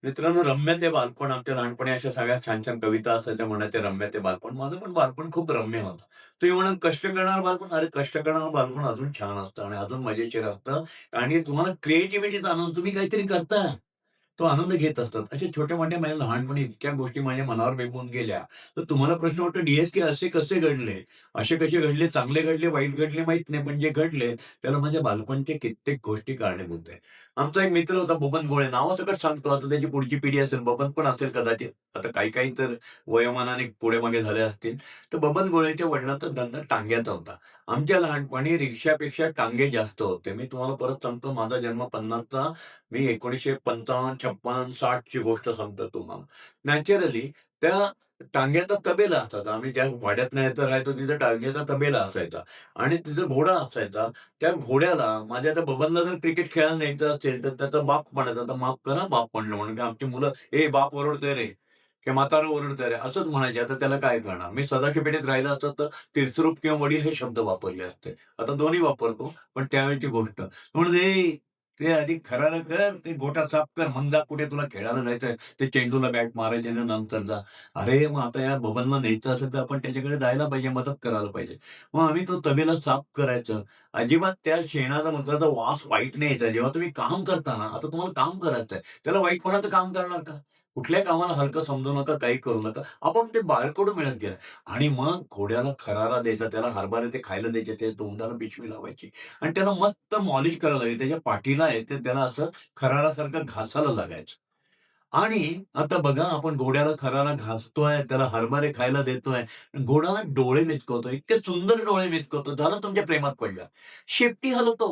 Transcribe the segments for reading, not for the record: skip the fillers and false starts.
मित्रांनो, रम्य ते बालपण आमच्या लहानपणी अशा सगळ्या छान-छान कविता असायच्या म्हणायचे रम्य ते बालपण. माझं पण बालपण खूप रम्य होतं. तुम्ही म्हणाल कष्ट करणारं बालपण, अरे कष्ट करणारं बालपण अजून छान असतं आणि अजून मजेशीर असतं आणि तुम्हाला क्रिएटिव्हिटीचा आनंद तुम्ही काहीतरी करताय. तो आनंद घेत असतात. अशा छोट्या-मोठ्या माझ्या लहानपणी इतक्या गोष्टी माझ्या मनावर बिंबवून गेल्या. तर तुम्हाला प्रश्न वाटतो, डी-एस-के असे कसे घडले? असे कसे घडले? चांगले घडले, वाईट घडले माहीत नाही. पण जे घडले त्याला माझ्या बालपणच्या कित्येक गोष्टी कारणीभूत आहे. आमचा एक मित्र होता बबन गोळे. नावासकट सांगतो. आता त्याची पुढची पिढी असेल, बबन पण असेल कदाचित. आता काही-काही तर वयोमानाने पुढे-मागे झाले असतील. तर बबन गोळेच्या वडिलांचा धंदा टांग्याचा होता. आमच्या लहानपणी रिक्षापेक्षा टांगे जास्त होते. मी तुम्हाला परत सांगतो, माझा जन्म 50चा. मी 1955, 56, 60 ची गोष्ट सांगतो तुम्हाला. नॅचरली त्या टांग्याचा तबेला असायचा. आम्ही ज्या वाड्यात न्यायचं राहायचो तिथे टांग्याचा तबेला असायचा आणि तिथं घोडा असायचा. त्या घोड्याला माझ्या त्या बबनला जर क्रिकेट खेळायला न्यायचं असेल, तर त्याचा बाप म्हणायचा, "आता माफ करा बाप म्हणलं" म्हणून, की आमची मुलं, "ए बाप ओरडतोय रे" किंवा "म्हातारं ओरडतंय रे" असंच म्हणायचे. आता त्याला काय करणार? मी सदाशिव पेठेत राहिलं असतं तर तीर्थरूप किंवा वडील हे शब्द वापरले असते. आता दोन्ही वापरतो, पण त्यावेळची गोष्ट. म्हणून "ए ते आधी खरारा कर, ते गोठा साफ कर, मग जा कुठे तुला खेळायला जायचंय. ते चेंडूला बॅट मारायचे आणि नंतर जा." अरे मग आता या बबनला न्यायचं असेल तर आपण त्याच्याकडे जायला पाहिजे, मदत करायला पाहिजे. मग आम्ही तो तबेला साफ करायचं. अजिबात त्या शेणाचा मूत्राचा वास वाईट नाही यायचा. जेव्हा तुम्ही काम करता ना, आता तुम्हाला काम करायचंय. त्याला वाईटपणाचं काम करणार का? कुठल्याही कामाला हलकं समजू नका, काही करू नका. आपोआप ते बाळकडू मिळत गेलं आणि मग घोड्याला खरारा द्यायचा, त्याला हरभरे ते खायला द्यायचे, त्याच्या तोंडाला पिशवी लावायची आणि त्याला मस्त मॉलिश करायला लागायची. त्याच्या पाठीला आहे ते त्याला असं खरारासारखं घासायला लागायचं. आणि आता बघा आपण घोड्याला खरारा घासतोय, त्याला हरभरे खायला देतोय. घोडा डोळे मिचकवतो, इतके सुंदर डोळे मिचकवतो. झालं तुमच्या प्रेमात पडला. शेपटी हलवतो.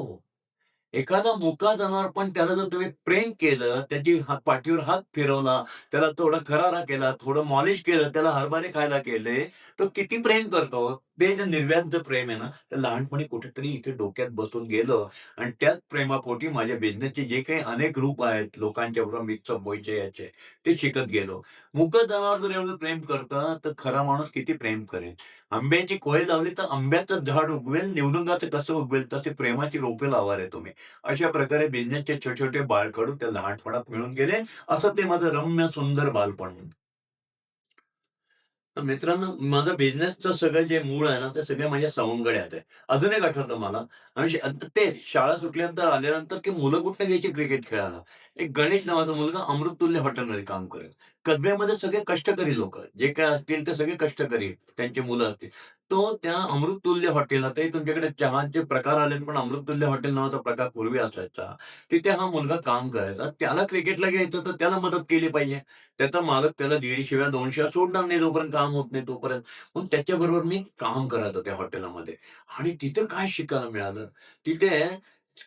एखादा मुका जनावर पण त्याला जर तुम्ही प्रेम केलं, त्याची पाठीवर हात फिरवला, त्याला थोडा खरारा केला, थोडं मॉलिश केलं, त्याला हरभरे खायला केले, तो किती प्रेम करतो. ते जे निर्व्याज प्रेम आहे ना, ते लहानपणी कुठेतरी इथे डोक्यात बसून गेलं आणि त्याच प्रेमापोटी माझ्या बिझनेसचे जे काही अनेक रूप आहेत, लोकांच्याबरोबर मिक्सअप व्हायचे याचे, ते शिकत गेलो. मुकं जनावर जर एवढं प्रेम करतं, तर खरा माणूस किती प्रेम करेल. आंब्याची कोय लावली तर आंब्याचं झाड उगवेल, निवडुंगाचं कसं उगवेल, तसे प्रेमाची रोपे लावा रे तुम्ही. अशा प्रकारे बिझनेसचे छोटे-छोटे बाळकडू त्या लहानपणात मिळून गेले. असं ते माझं रम्य सुंदर बालपण होतं. तर मित्रांनो, माझं बिझनेसचं सगळं जे मूळ आहे ना, ते सगळे माझ्या सवंगड्यात आहे. अजून एक आठवतं मला आणि ते शाळा सुटल्यानंतर आल्यानंतर, की मुलं कुठनं घ्यायची क्रिकेट खेळायला. एक गणेश नावाचा मुलगा अमृततुल्य हॉटेलमध्ये काम करेल. कसब्यामध्ये सगळे कष्टकरी लोकं, जे काही असतील ते सगळे कष्टकरी, त्यांची मुलं असतील. तो त्या अमृततुल्य हॉटेल, आताही तुमच्याकडे चहाचे प्रकार आलेत, पण अमृततुल्य हॉटेल नावाचा प्रकार पूर्वी असायचा. तिथे हा मुलगा काम करायचा. त्याला क्रिकेटला घ्यायचं, तर त्याला मदत केली पाहिजे. त्याचा मालक त्याला 150 शिव्या 200 शिव्या सोडणार नाही जोपर्यंत काम होत नाही तोपर्यंत. मग त्याच्याबरोबर मी काम करायचो त्या हॉटेलमध्ये आणि तिथं काय शिकायला मिळालं, तिथे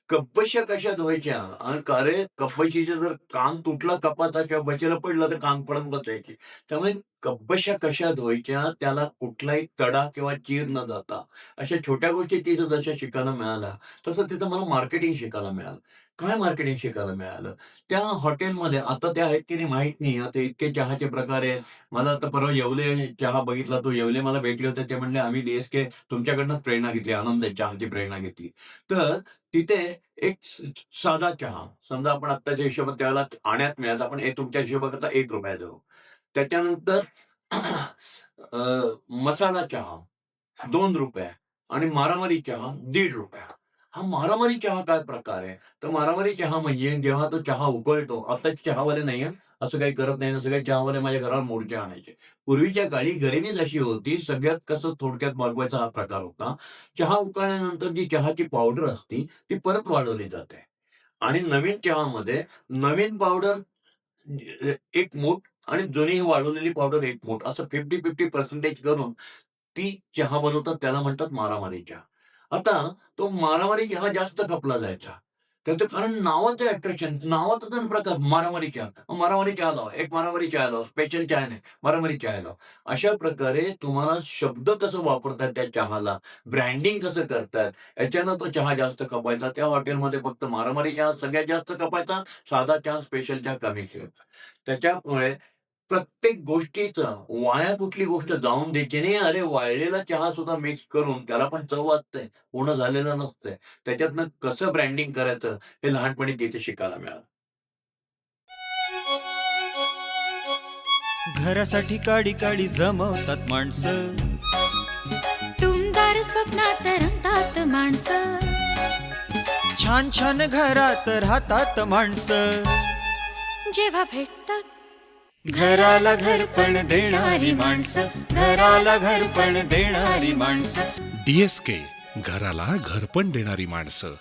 कपबश्या कशा धुवायच्या आणि का रे कपबशीचं जर कान तुटला कपाचा किंवा बशीला पडलं तर कान पडत बसायची. त्यामुळे कपबश्या कशा धुवायच्या, त्याला कुठलाही तडा किंवा चीर न जाता अशा छोट्या गोष्टी तिथं जशा शिकायला मिळाल्या, तसं तिथं मला मार्केटिंग शिकायला मिळालं. काय मार्केटिंग शिकायला मिळालं? त्या हॉटेलमध्ये आता ते आहेत की नाही माहीत नाही. आता इतके चहाचे प्रकार आहेत. मला आता परवा येवले चहा बघितला. तो येवले मला भेटले होते. ते म्हणले, "आम्ही डी-एस-के तुमच्याकडनंच प्रेरणा घेतली. आनंद आहे चहाची प्रेरणा घेतली." तर तिथे एक साधा चहा, समजा आपण आत्ताच्या हिशोबात त्यावेळेला आण्यात मिळायचा. आपण हे तुमच्या हिशोबाकरता ₹1 धरू. त्याच्यानंतर मसाला चहा ₹2 आणि मारामारी चहा ₹1.5. हा मारामारी चहा काय प्रकार आहे? तर मारामारी चहा म्हणजे जेव्हा तो चहा उकळतो, आत्ताचे चहावाले नाही हं, असं काही करत नाही. सगळे चहावाले माझ्या घरावर मोर्चे आणायचे. पूर्वीच्या काळी गरिबीच अशी होती, सगळ्यात कसं थोडक्यात भागवायचा हा प्रकार होता. चहा उकळल्यानंतर जी चहाची पावडर असते, ती परत वाढवली जाते आणि नवीन चहामध्ये नवीन पावडर 1 मूठ आणि जुनी वाढवलेली पावडर 1 मूठ असं 50-50% करून ती चहा बनवतात त्याला म्हणतात मारामारी चहा. आता तो मारामारी चहा जास्त खपला जायचा. त्याचं कारण नावाचं अट्रॅक्शन, नावाचाच आहे प्रकार मारामारी चहा. मारामारी चहा लावा, एक मारामारी चहा लावा, स्पेशल चहा नाही, मारामारी चहा लावा. अशा प्रकारे तुम्हाला शब्द कसं वापरतात त्या चहाला, ब्रँडिंग कसं करतात, याच्यानं तो चहा जास्त खपायचा. त्या हॉटेलमध्ये फक्त मारामारी चहा सगळ्यात जास्त खपायचा, साधा चहा, स्पेशल चहा कमी खपायचा. त्याच्यामुळे प्रत्येक गोष्टीचं वाया कुठली गोष्ट जाऊन द्यायची नाही. अरे, वाळलेला चहा सुद्धा मिक्स करून त्याला पण चव असते, पूर्ण झालेलं नसतंय. त्याच्यातनं कसं ब्रँडिंग करायचं हे लहानपणी तिथे शिकायला मिळालं. घरासाठी काडी काडी जमवतात माणसं, टुमदार स्वप्नात रंगतात माणसं, छान छान घरात राहतात माणसं. जेव्हा भेटतात घराला घरपण देणारी माणसं, घराला घरपण देणारी माणसं. DSK घराला घरपण देणारी माणसं.